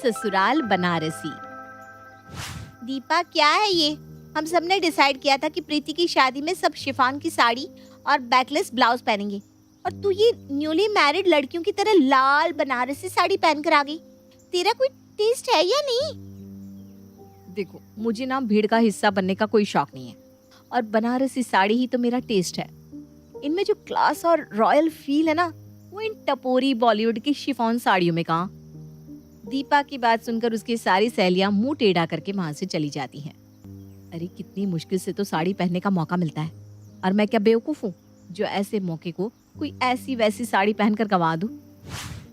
ससुराल बनारसी। दीपा, क्या है ये? हम सब ने डिसाइड किया था कि प्रीति की शादी में सब शिफॉन की साड़ी और बैकलेस ब्लाउज पहनेंगे, और तू ये न्यूली मैरिड लड़कियों की तरह लाल बनारसी साड़ी पहनकर आ गई। तेरा कोई टेस्ट है या नहीं? देखो, मुझे ना भीड़ का हिस्सा बनने का कोई शौक नहीं है, और बनारसी साड़ी ही तो मेरा टेस्ट है। इनमें जो क्लास और रॉयल फील है ना, वो इन टपोरी बॉलीवुड की शिफॉन साड़ियों में कहाँ। दीपा की बात सुनकर उसकी सारी सहेलियां मुंह टेढ़ा करके वहां से चली जाती हैं। अरे कितनी मुश्किल से तो साड़ी पहनने का मौका मिलता है, और मैं क्या बेवकूफ हूँ जो ऐसे मौके को कोई ऐसी वैसी साड़ी पहनकर गंवा दूं।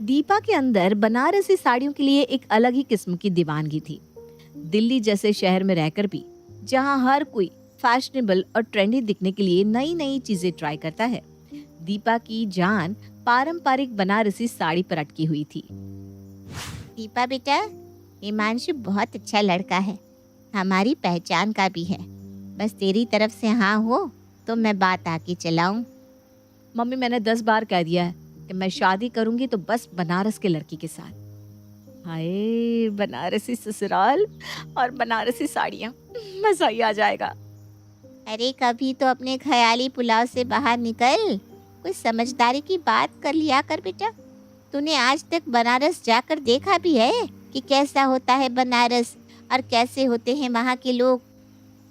दीपा के अंदर बनारसी साड़ियों के लिए एक अलग ही किस्म की दीवानगी थी। दिल्ली जैसे शहर में रहकर भी, जहाँ हर कोई फैशनेबल और ट्रेंडी दिखने के लिए नई नई चीजें ट्राई करता है, दीपा की जान पारंपरिक बनारसी साड़ी पर अटकी हुई थी। दीपा बेटा, हिमांशु बहुत अच्छा लड़का है, हमारी पहचान का भी है। बस तेरी तरफ से हाँ हो तो मैं बात आके चलाऊं। मम्मी, मैंने 10 बार कह दिया है कि मैं शादी करूंगी तो बस बनारस के लड़की के साथ। हाय, बनारसी ससुराल और बनारसी साड़ियाँ, मजा ही आ जाएगा। अरे कभी तो अपने ख्याली पुलाव से बाहर निकल, कोई समझदारी की बात कर लिया कर बेटा। तूने आज तक बनारस जाकर देखा भी है कि कैसा होता है बनारस और कैसे होते हैं वहाँ के लोग?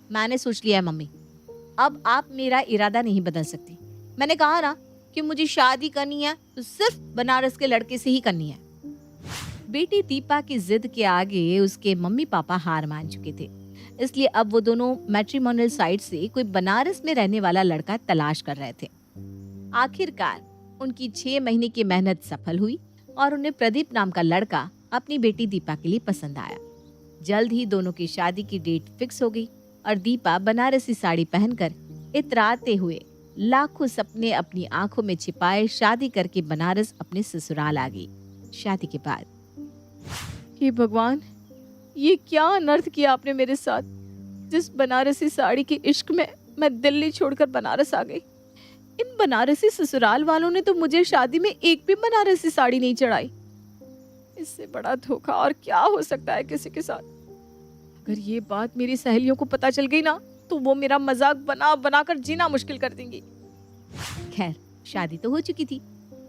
मैंने सोच लिया है मम्मी, अब आप मेरा इरादा नहीं बदल सकती। मैंने कहा ना कि मुझे शादी करनी है तो सिर्फ बनारस के लड़के से ही करनी है। बेटी दीपा की जिद के आगे उसके मम्मी पापा हार मान चुके थे, इसलिए अब वो दोनों मैट्रिमोनियल साइट से कोई बनारस में रहने वाला लड़का तलाश कर रहे थे। आखिरकार उनकी 6 महीने की मेहनत सफल हुई और उन्हें प्रदीप नाम का लड़का अपनी बेटी दीपा के लिए पसंद आया। जल्द ही दोनों की शादी की डेट फिक्स हो गई और दीपा बनारसी साड़ी पहनकर इतराते हुए लाखों सपने अपनी आंखों में छिपाए शादी करके बनारस अपने ससुराल आ गई। शादी के बाद, हे भगवान, ये क्या अनर्थ किया आपने मेरे साथ। जिस बनारसी साड़ी के इश्क में मैं दिल्ली छोड़कर बनारस आ गई, इन बनारसी ससुराल वालों ने तो मुझे शादी में एक भी बनारसी साड़ी नहीं चढ़ाई। इससे बड़ा धोखा और क्या हो सकता है किसी के साथ। अगर ये बात मेरी सहेलियों को पता चल गई ना, तो वो मेरा मजाक बना बनाकर जीना मुश्किल कर देंगी। खैर, शादी तो हो चुकी थी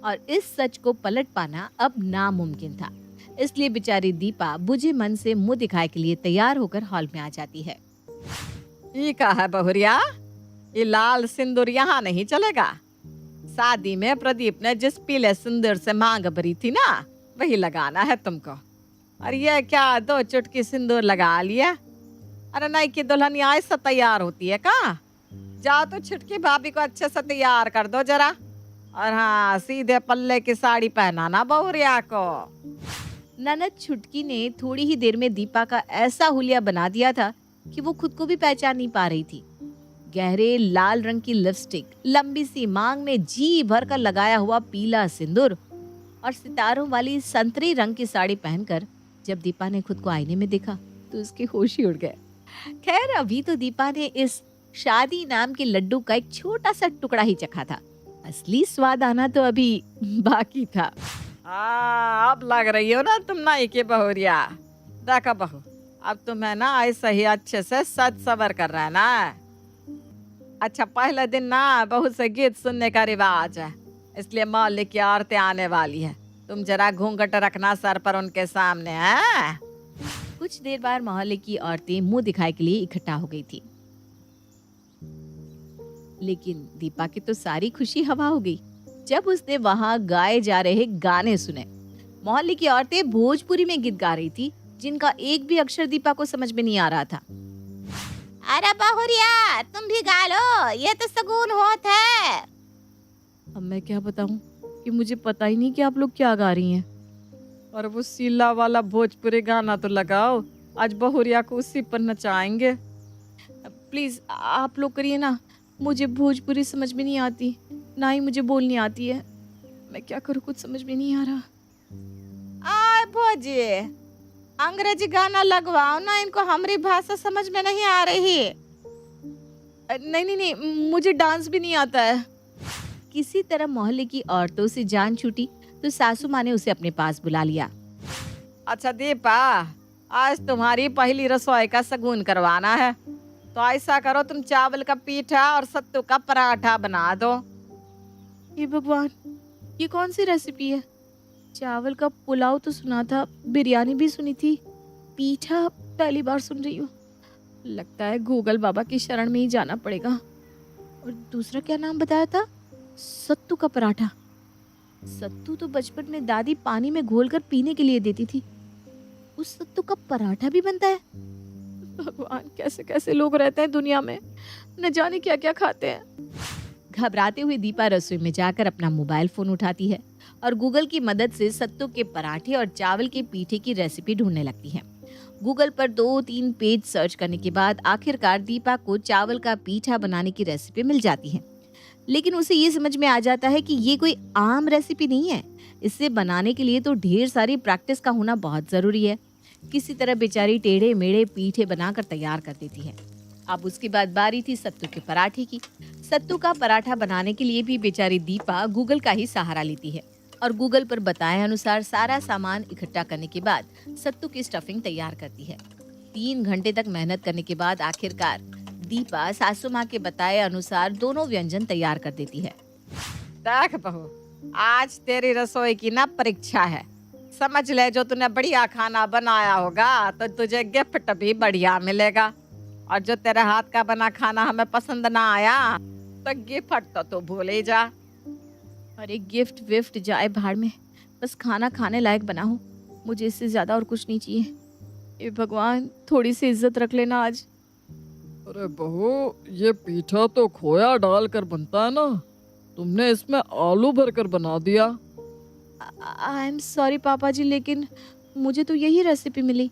और इस सच को पलट पाना अब नामुमकिन था। इसलिए बेचारी दीपा बुझे मन से मुंह दिखाए के लिए तैयार होकर हॉल में आ जाती है। ये क्या है बहुरिया, ये लाल सिंदूर यहाँ नहीं चलेगा। शादी में प्रदीप ने जिस पीले सिंदूर से मांग भरी थी ना, वही लगाना है तुमको। और ये क्या 2 चुटकी सिंदूर लगा लिया? अरे नहीं कि दुल्हनिया ऐसा तैयार होती है का? जाओ तो छुटकी भाभी को अच्छे से तैयार कर दो जरा, और हाँ, सीधे पल्ले की साड़ी पहनाना बहुरिया को। ननद छुटकी ने थोड़ी ही देर में दीपा का ऐसा हुलिया बना दिया था कि वो खुद को भी पहचान नहीं पा रही थी। गहरे लाल रंग की लिपस्टिक, लंबी सी मांग में जी भर कर लगाया हुआ पीला सिंदूर और सितारों वाली संतरी रंग की साड़ी पहनकर जब दीपा ने खुद को आईने में देखा तो उसके होश ही उड़ गए। खैर, अभी तो दीपा ने इस शादी नाम के लड्डू का एक छोटा सा टुकड़ा ही चखा था, असली स्वाद आना तो अभी बाकी था। अब लग रही हो ना तुम नाई की बहुरिया। देखा बहू, अब तुम्हें ना ऐसे ही अच्छे से सज सवर कर रहा है ना। अच्छा, पहले दिन ना बहू से गीत सुनने का रिवाज है, इसलिए मौलिक की औरतें आने वाली है। तुम जरा घूंघट रखना सर पर उनके सामने है। कुछ देर बाद मोहल्ले की औरतें मुंह दिखाए के लिए इकट्ठा हो गई थी, लेकिन दीपा की तो सारी खुशी हवा हो गई जब उसने वहां गाए जा रहे गाने सुने। मोहल्ले की औरतें भोजपुरी में गीत गा रही थी, जिनका एक भी अक्षर दीपा को समझ में नहीं आ रहा था। अरे बहुरिया, तुम भी गा लो, ये तो सगुन होत है। अब मैं क्या बताऊं कि मुझे पता ही नहीं कि आप लोग क्या गा रही हैं। और वो सीला वाला भोजपुरी गाना तो लगाओ, आज बहुरिया को उसी पर नचाएंगे। प्लीज आप लोग करिए ना, मुझे भोजपुरी समझ में नहीं आती, ना ही मुझे बोलनी आती है। मैं क्या करूं, कुछ समझ में नहीं आ रहा। आय भोजी, अंग्रेजी गाना लगवाओ ना, इनको हमारी भाषा समझ में नहीं आ रही। नहीं नहीं नहीं, मुझे डांस भी नहीं आता है। किसी तरह मोहल्ले की औरतों से जान छूटी तो सासू माँ ने उसे अपने पास बुला लिया। अच्छा दीपा, आज तुम्हारी पहली रसोई का शगुन करवाना है, तो ऐसा करो तुम चावल का पीठा और सत्तू का पराठा बना दो। हे भगवान, ये कौन सी रेसिपी है? चावल का पुलाव तो सुना था, बिरयानी भी सुनी थी, पीठा पहली बार सुन रही हूँ। लगता है गूगल बाबा की शरण में ही जाना पड़ेगा। और दूसरा क्या नाम बताया था? सत्तू का पराठा। सत्तू तो बचपन में दादी पानी में घोलकर पीने के लिए देती थी। उस सत्तू का पराठा भी बनता है? भगवान, कैसे कैसे लोग रहते हैं दुनिया में, न जाने क्या क्या खाते हैं। घबराते हुए दीपा रसोई में जाकर अपना मोबाइल फोन उठाती है और गूगल की मदद से सत्तू के पराठे और चावल के पीठे की रेसिपी ढूंढने लगती है। गूगल पर 2-3 पेज सर्च करने के बाद आखिरकार दीपा को चावल का पीठा बनाने की रेसिपी मिल जाती है। लेकिन उसे ये समझ में आ जाता है कि ये कोई आम रेसिपी नहीं है। इसे बनाने के लिए तो ढेर सारी प्रैक्टिस का होना बहुत जरूरी है। किसी तरह बेचारी टेढ़े मेढ़े पीठे बनाकर तैयार कर देती है। अब उसके बाद बारी थी सत्तू के पराठे की। सत्तू का पराठा बनाने के लिए भी बेचारी दीपा गूगल का ही सहारा लेती है और गूगल पर बताए अनुसार सारा सामान इकट्ठा करने के बाद सत्तू की स्टफिंग तैयार करती है। 3 घंटे तक मेहनत करने के बाद आखिरकार दीपा सासू माँ के बताए अनुसार दोनों व्यंजन तैयार कर देती है। देख बहू, आज तेरी रसोई की ना परीक्षा है। समझ ले, जो तूने बढ़िया खाना बनाया होगा तो तुझे गिफ्ट भी बढ़िया मिलेगा, और जो तेरे हाथ का बना खाना हमें पसंद ना आया तो गिफ्ट तो तू भूल ही जा। अरे गिफ्ट विफ्ट जाए भाड़ में, बस खाना खाने लायक बना हो। मुझे इससे ज्यादा और कुछ नहीं चाहिए। ए भगवान, थोड़ी सी इज्जत रख लेना आज। अरे बहू, ये पीठा तो खोया डालकर बनता है ना, तुमने इसमें आलू भरकर बना दिया। आई एम सॉरी पापा जी, लेकिन मुझे तो यही रेसिपी मिली।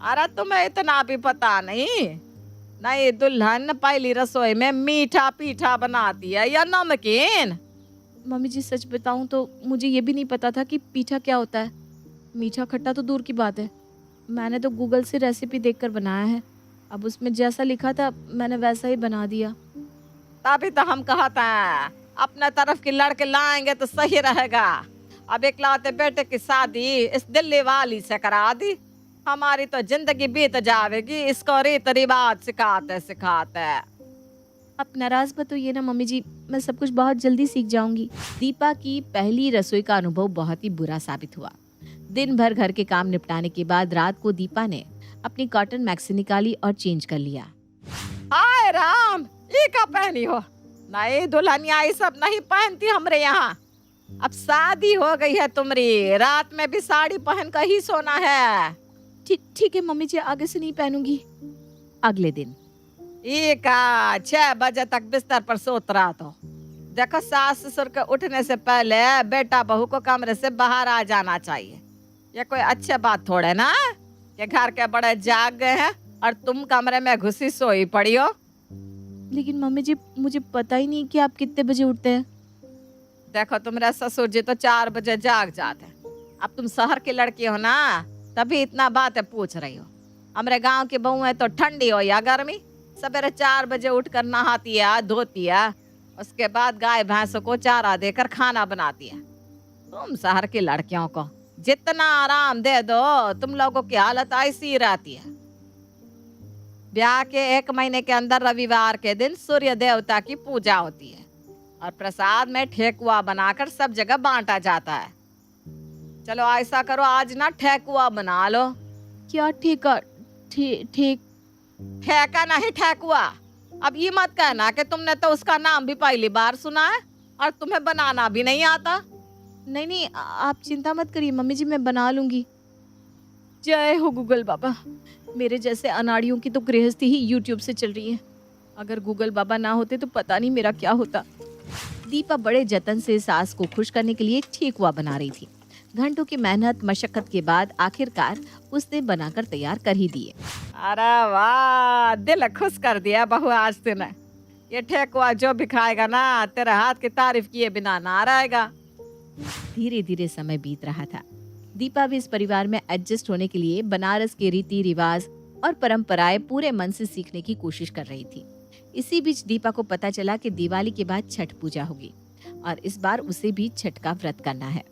अरे तुम्हें इतना भी पता नहीं? नहीं, दुल्हन पहली रसोई में मीठा पीठा बनाती है या नमकीन? मम्मी जी सच बताऊं तो मुझे ये भी नहीं पता था कि पीठा क्या होता है। मीठा खट्टा तो दूर की बात है, मैंने तो गूगल से रेसिपी देखकर बनाया है। अब उसमें जैसा लिखा था मैंने वैसा ही बना दिया। तभी तो हम कहते हैं अपने तरफ की लड़के लाएंगे तो सही रहेगा। अब इकलौते बेटे की शादी इस दिल्ली वाली से करा दी, हमारी तो जिंदगी बीत जाएगी इसको रीत रिवाज सिखाते सिखाते। अब नाराज मत होइए ना मम्मी जी, मैं सब कुछ बहुत जल्दी सीख जाऊंगी। दीपा की पहली रसोई का अनुभव बहुत ही बुरा साबित हुआ। दिन भर घर के काम निपटाने के बाद रात को दीपा ने अपनी कॉटन मैक्सी निकाली और चेंज कर लिया। हाय राम, ये क्या पहनी हो? नहीं दुल्हनिया ये सब नहीं पहनती हमरे यहाँ। अब शादी हो गई है तुम्हारी, रात में भी साड़ी पहन कर ही सोना है। ठीक है मम्मी जी, आगे से नहीं पहनूंगी। अगले दिन एक 6 बजे तक बिस्तर पर सोत रहा तो देखो, सास ससुर के उठने से पहले बेटा बहू को कमरे से बाहर आ जाना चाहिए। ये कोई अच्छी बात थोड़े ना कि घर के बड़े जाग गए हैं और तुम कमरे में घुसी सोई पड़ी हो। लेकिन मम्मी जी, मुझे पता ही नहीं कि आप कितने बजे उठते हैं। देखो, तुम्हारे ससुर जी तो 4 बजे जाग जाते हैं। अब तुम शहर की लड़की हो ना, तभी इतना बातें पूछ रही हो। हमारे गांव की बहू है तो ठंडी हो या गर्मी, सवेरे 4 बजे उठकर नहाती है, धोती है, उसके बाद गाय भैंसों को चारा देकर खाना बनाती है। तुम शहर की लड़कियों को जितना आराम दे दो, तुम लोगों की हालत ऐसी रहती है। ब्याह के 1 महीने के अंदर रविवार के दिन सूर्य देवता की पूजा होती है और प्रसाद में ठेकुआ बनाकर सब जगह बांटा जाता है। चलो ऐसा करो, आज ना ठेकुआ बना लो। क्या ठेका? ठेका नहीं, ठेकुआ। अब ये मत कहना कि तुमने तो उसका नाम भी पहली बार सुना है और तुम्हें बनाना भी नहीं आता। नहीं, आप चिंता मत करिए मम्मी जी, मैं बना लूंगी। जय हो गूगल बाबा। मेरे जैसे अनाड़ियों की तो गृहस्थी ही यूट्यूब से चल रही है। अगर गूगल बाबा ना होते तो पता नहीं मेरा क्या होता। दीपा बड़े जतन से सास को खुश करने के लिए एक ठेकुआ बना रही थी। घंटों की मेहनत मशक्कत के बाद आखिरकार उसने बनाकर तैयार कर ही दिए। अरे वाह, दिल खुश कर दिया बहू आज तूने। ये ठेकुआ जो भी खाएगा ना, तेरे हाथ की तारीफ किए बिना ना रहेगा। धीरे धीरे समय बीत रहा था। दीपा भी इस परिवार में एडजस्ट होने के लिए बनारस के रीति रिवाज और परंपराएं पूरे मन से सीखने की कोशिश कर रही थी। इसी बीच दीपा को पता चला कि दिवाली के बाद छठ पूजा होगी और इस बार उसे भी छठ का व्रत करना है।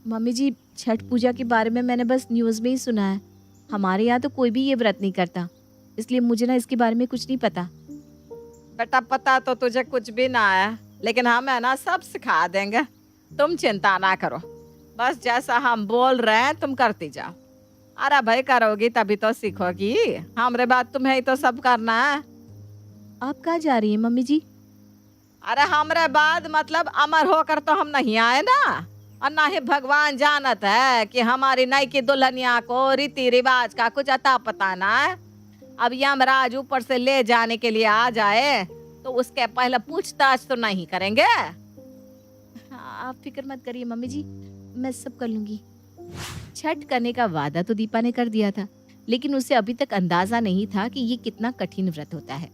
मम्मी जी, छठ पूजा के बारे में मैंने बस न्यूज़ में ही सुना है। हमारे यहाँ तो कोई भी ये व्रत नहीं करता, इसलिए मुझे ना इसके बारे में कुछ नहीं पता। बेटा पता तो तुझे कुछ भी ना है, लेकिन हम है ना सब सिखा देंगे, तुम चिंता ना करो। बस जैसा हम बोल रहे हैं तुम करती जाओ। अरे भाई करोगी तभी तो सीखोगी, हमरे बाद तुम्हें ही तो सब करना है। आप कहाँ जा रही हैं मम्मी जी? अरे हमरे बाद मतलब अमर होकर तो हम नहीं आए ना, और ना ही भगवान जानत है कि हमारी नई की दुल्हनिया को रीति रिवाज का कुछ अता पता ना है। अब यमराज ऊपर से ले जाने के लिए आ जाए तो उसके पहले पूछताछ तो नहीं करेंगे। हाँ, आप फिक्र मत करिए मम्मी जी, मैं सब कर लूंगी। छठ करने का वादा तो दीपा ने कर दिया था, लेकिन उसे अभी तक अंदाजा नहीं था कि ये कितना कठिन व्रत होता है।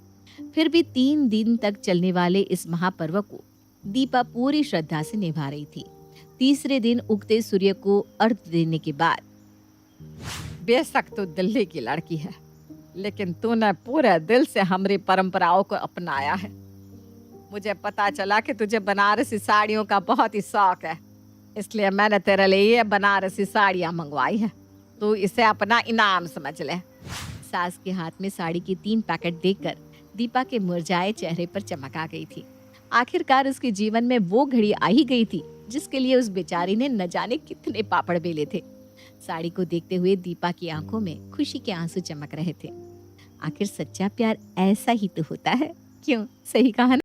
फिर भी 3 दिन तक चलने वाले इस महापर्व को दीपा पूरी श्रद्धा से निभा रही थी। तीसरे दिन उगते सूर्य को अर्घ्य देने के बाद, बेशक तू दिल्ली की लड़की है, लेकिन तूने पूरे दिल से हमारी परंपराओं को अपनाया है। मुझे पता चला कि तुझे बनारसी साड़ियों का बहुत ही शौक है, इसलिए मैंने तेरे लिए ये बनारसी साड़ियाँ मंगवाई है। तू इसे अपना इनाम समझ ले। सास के हाथ में साड़ी के 3 पैकेट देखकर दीपा के मुरझाए चेहरे पर चमक आ गई थी। आखिरकार उसके जीवन में वो घड़ी आ ही गई थी जिसके लिए उस बेचारी ने न जाने कितने पापड़ बेले थे। साड़ी को देखते हुए दीपा की आंखों में खुशी के आंसू चमक रहे थे। आखिर सच्चा प्यार ऐसा ही तो होता है, क्यों? सही कहा ना?